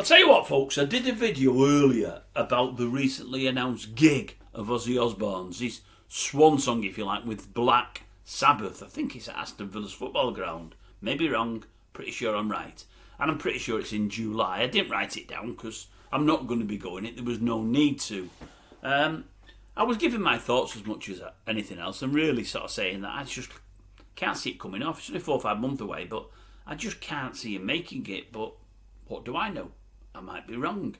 I'll tell you what, folks, I did a video earlier about the recently announced gig of Ozzy Osbourne's, his swan song, if you like, with Black Sabbath. I think it's at Aston Villa's football ground. Maybe wrong, pretty sure I'm right. And I'm pretty sure it's in July. I didn't write it down because I'm not going to be going it. There was no need to. I was giving my thoughts as much as anything else and really sort of saying that I just can't see it coming off. It's only 4 or 5 months away, but I just can't see him making it. But what do I know? I might be wrong.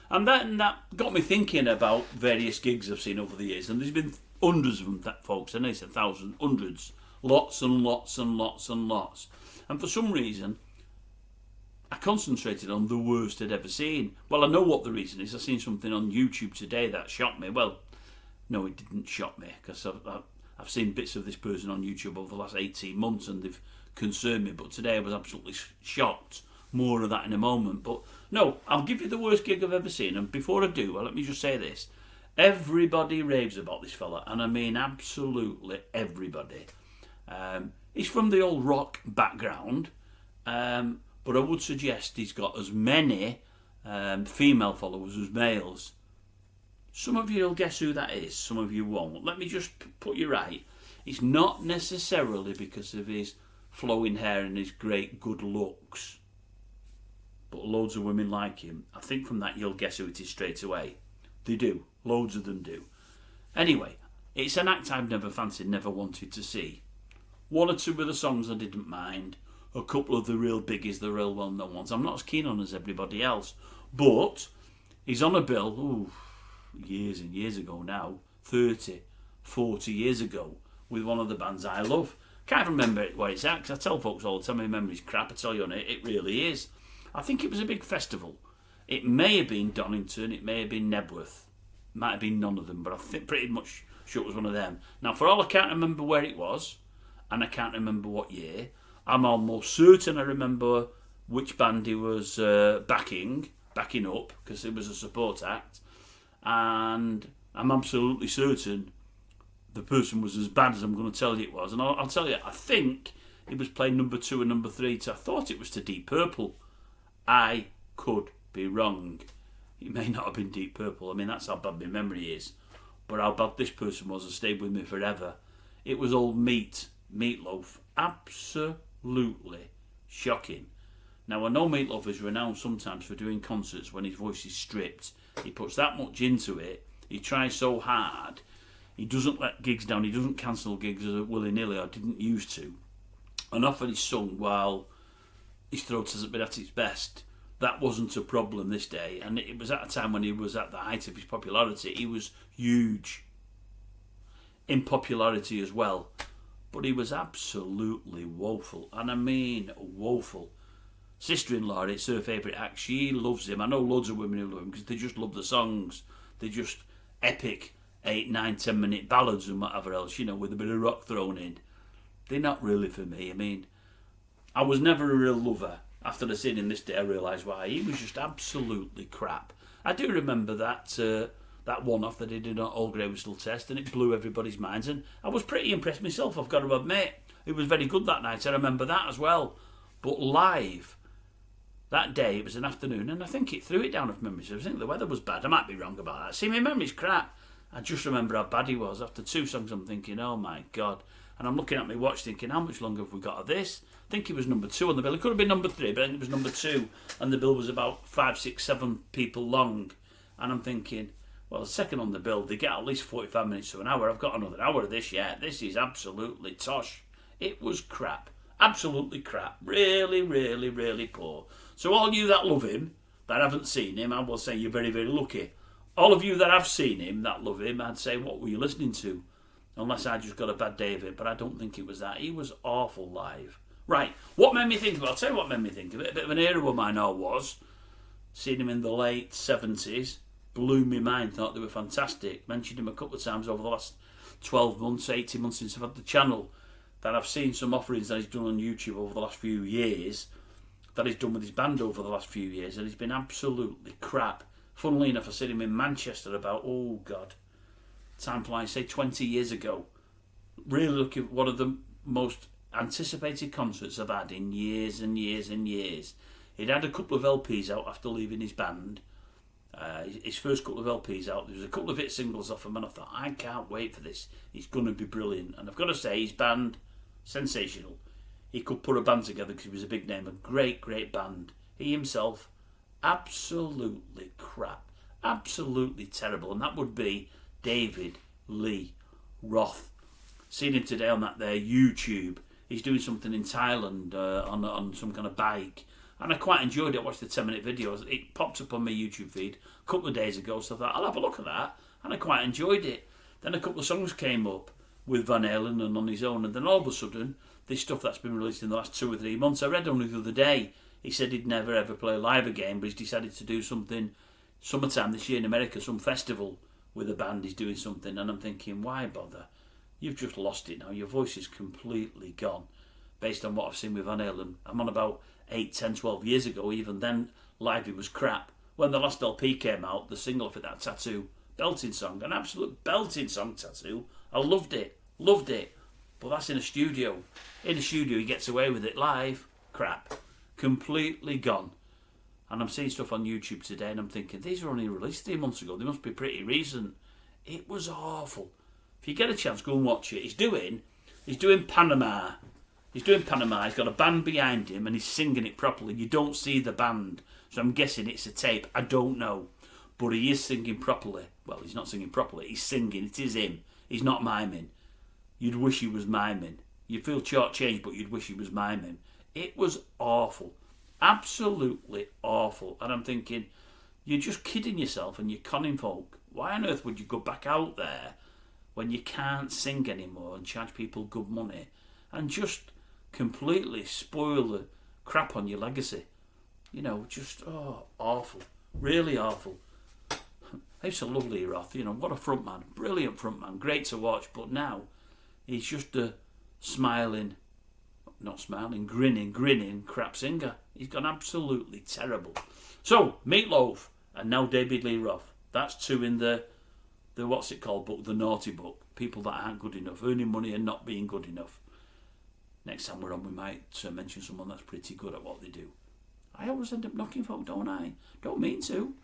And that got me thinking about various gigs I've seen over the years. And there's been hundreds of them, folks. I know it's 1,000, hundreds. Lots and lots and lots and lots. And for some reason, I concentrated on the worst I'd ever seen. Well, I know what the reason is. I seen something on YouTube today that shocked me. Well, no, it didn't shock me because I've seen bits of this person on YouTube over the last 18 months and they've concerned me. But today I was absolutely shocked. More of that in a moment. But no, I'll give you the worst gig I've ever seen. And before I do, let me just say this. Everybody raves about this fella. And I mean absolutely everybody. He's from the old rock background. But I would suggest he's got as many female followers as males. Some of you will guess who that is. Some of you won't. Let me just put you right. It's not necessarily because of his flowing hair and his great good looks. But loads of women like him. I think from that you'll guess who it is straight away. They do. Loads of them do. Anyway, it's an act I've never fancied, never wanted to see. 1 or 2 of the songs I didn't mind. A couple of the real biggies, the real well-known ones, I'm not as keen on as everybody else. But he's on a bill, years and years ago now, 30, 40 years ago, with one of the bands I love. Can't remember where it's at, because I tell folks all the time my memory's crap. I tell you on it, it really is. I think it was a big festival. It may have been Donington, it may have been Nebworth. Might have been none of them, but I think pretty much sure it was one of them. Now, for all I can't remember where it was, and I can't remember what year, I'm almost certain I remember which band he was backing up, because it was a support act, and I'm absolutely certain the person was as bad as I'm going to tell you it was. And I'll tell you, I think he was playing number 2 and number 3 I thought it was to Deep Purple. I could be wrong. It may not have been Deep Purple. I mean, that's how bad my memory is. But how bad this person was has stayed with me forever. It was old Meatloaf. Absolutely shocking. Now, I know Meatloaf is renowned sometimes for doing concerts when his voice is stripped. He puts that much into it. He tries so hard. He doesn't let gigs down. He doesn't cancel gigs willy-nilly, or didn't used to. And often he's sung while his throat hasn't been at its best. That wasn't a problem this day. And it was at a time when he was at the height of his popularity. He was huge in popularity as well. But he was absolutely woeful. And I mean woeful. Sister-in-law, it's her favourite act. She loves him. I know loads of women who love him because they just love the songs. They're just epic 8, 9, 10 minute ballads and whatever else, with a bit of rock thrown in. They're not really for me. I mean, I was never a real lover. After I seen him this day, I realised why. He was just absolutely crap. I do remember that one-off that he did on All Grey Whistle Test, and it blew everybody's minds. And I was pretty impressed myself, I've got to admit. It was very good that night. I remember that as well. But live, that day, it was an afternoon, and I think it threw it down of memory. So I think the weather was bad. I might be wrong about that. See, my memory's crap. I just remember how bad he was. After 2 songs, I'm thinking, oh my God. And I'm looking at my watch thinking, how much longer have we got of this? I think he was number 2 on the bill. It could have been number 3, but I think it was number 2. And the bill was about 5, 6, 7 people long. And I'm thinking, well, second on the bill, they get at least 45 minutes to an hour. I've got another hour of this yet. This is absolutely tosh. It was crap. Absolutely crap. Really, really, really poor. So all you that love him, that haven't seen him, I will say you're very, very lucky. All of you that have seen him, that love him, I'd say, what were you listening to? Unless I just got a bad day of it, but I don't think it was that. He was awful live. Right, what made me think of it? I'll tell you what made me think of it. A bit of an era of mine was. Seen him in the late 70s. Blew my mind, thought they were fantastic. Mentioned him a couple of times over the last 12 months, 18 months since I've had the channel. That I've seen some offerings that he's done on YouTube over the last few years. That he's done with his band over the last few years. And he's been absolutely crap. Funnily enough, I seen him in Manchester about, time flies, say 20 years ago. Really looking at one of the most anticipated concerts I've had in years and years and years. He'd had a couple of LPs out after leaving his band. His first couple of LPs out, there was a couple of hit singles off him, and I thought, I can't wait for this. He's going to be brilliant. And I've got to say, his band, sensational. He could put a band together because he was a big name, a great, great band. He himself, absolutely crap. Absolutely terrible. And that would be David Lee Roth. Seen him today on that there YouTube. He's doing something in Thailand on some kind of bike. And I quite enjoyed it. I watched the 10-minute videos. It popped up on my YouTube feed a couple of days ago, so I thought, I'll have a look at that. And I quite enjoyed it. Then a couple of songs came up with Van Halen and on his own. And then all of a sudden, this stuff that's been released in the last 2 or 3 months, I read only the other day, he said he'd never ever play live again, but he's decided to do something summertime this year in America, some festival with a band. He's doing something. And I'm thinking, why bother? You've just lost it now. Your voice is completely gone. Based on what I've seen with Van Halen, I'm on about 8, 10, 12 years ago. Even then, live he was crap. When the last LP came out, the single for that Tattoo, belting song, an absolute belting song, Tattoo. I loved it. But that's in a studio. In a studio, he gets away with it. Live, crap. Completely gone. And I'm seeing stuff on YouTube today, and I'm thinking, these were only released 3 months ago. They must be pretty recent. It was awful. If you get a chance, go and watch it. He's doing Panama. He's got a band behind him and he's singing it properly. You don't see the band, so I'm guessing it's a tape. I don't know. But he is singing properly. Well, he's not singing properly. He's singing. It is him. He's not miming. You'd wish he was miming. You feel short-changed, but you'd wish he was miming. It was awful. Absolutely awful. And I'm thinking, you're just kidding yourself and you're conning folk. Why on earth would you go back out there when you can't sing anymore and charge people good money and just completely spoil the crap on your legacy? You know, just, awful. Really awful. I used to love Lee Roth, you know, what a frontman. Brilliant frontman, great to watch, but now he's just a grinning crap singer. He's gone absolutely terrible. So, Meatloaf and now David Lee Roth. That's 2 in the what's it called book, the naughty book. People that aren't good enough, earning money and not being good enough. Next time we're on, we might mention someone that's pretty good at what they do. I always end up knocking folk, don't I? Don't mean to.